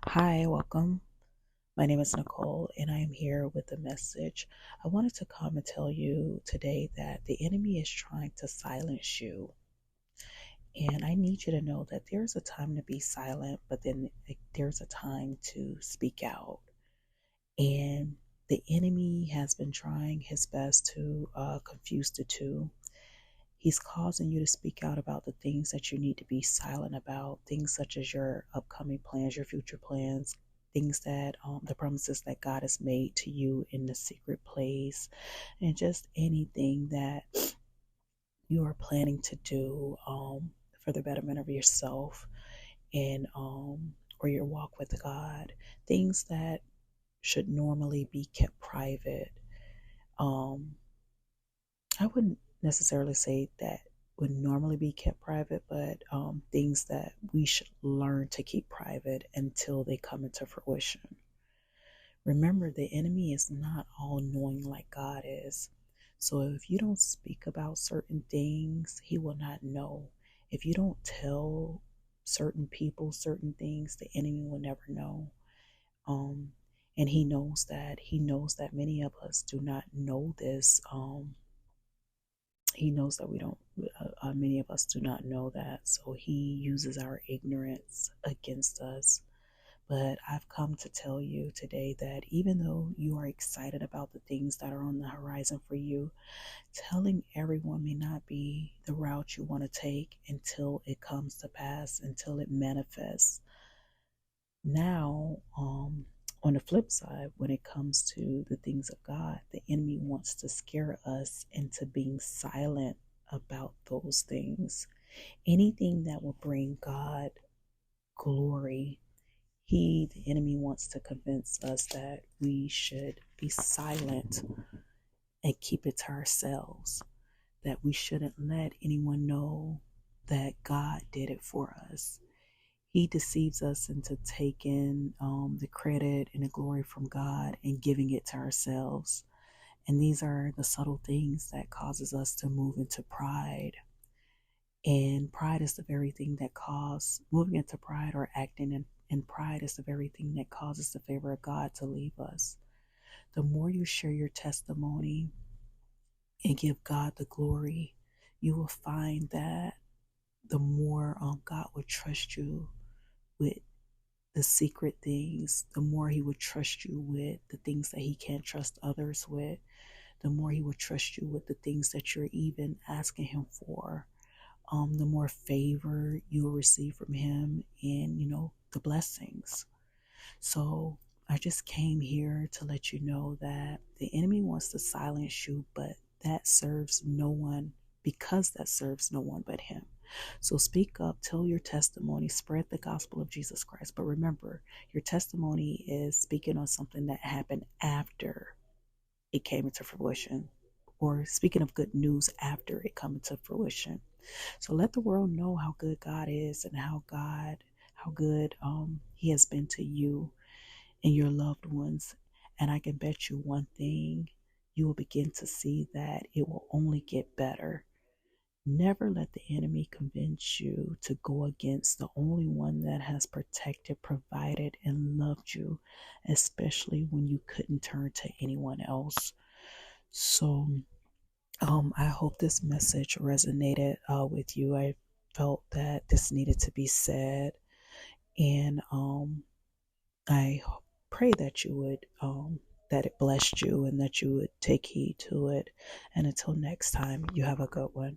Hi, welcome. My name is Nicole, and I am here with a message. I wanted to come and tell you today that the enemy is trying to silence you. And I need you to know that there's a time to be silent, but then there's a time to speak out. And the enemy has been trying his best to confuse the two. He's causing you to speak out about the things that you need to be silent about, things such as your upcoming plans, your future plans, things that the promises that God has made to you in the secret place, and just anything that you are planning to do for the betterment of yourself and or your walk with God, things that should normally be kept private. Um, I wouldn't necessarily say that would normally be kept private, but things that we should learn to keep private until they come into fruition. Remember, the enemy is not all knowing like God is. So if you don't speak about certain things, he will not know. If you don't tell certain people certain things, the enemy will never know. Um, and he knows that. He knows that many of us do not know this. He knows that we don't, many of us do not know that. So he uses our ignorance against us. But I've come to tell you today that even though you are excited about the things that are on the horizon for you, telling everyone may not be the route you want to take until it comes to pass, until it manifests. Now, on the flip side, when it comes to the things of God, the enemy wants to scare us into being silent about those things. Anything that will bring God glory, the enemy wants to convince us that we should be silent and keep it to ourselves, that we shouldn't let anyone know that God did it for us. He deceives us into taking the credit and the glory from God and giving it to ourselves. And these are the subtle things that causes us to move into pride. And pride is the very thing that causes moving into pride or acting in pride is the very thing that causes the favor of God to leave us. The more you share your testimony and give God the glory, you will find that the more God will trust you with the secret things, the more he would trust you with the things that he can't trust others with, the more he would trust you with the things that you're even asking him for, the more favor you will receive from him and, the blessings. So I just came here to let you know that the enemy wants to silence you, but that serves no one because that serves no one but him. So speak up, tell your testimony, spread the gospel of Jesus Christ. But remember, your testimony is speaking on something that happened after it came into fruition, or speaking of good news after it come into fruition. So let the world know how good God is and how good he has been to you and your loved ones. And I can bet you one thing, you will begin to see that it will only get better. Never let the enemy convince you to go against the only one that has protected, provided, and loved you, especially when you couldn't turn to anyone else. So, I hope this message resonated with you. I felt that this needed to be said, and I pray that you would, that it blessed you and that you would take heed to it. And until next time, you have a good one.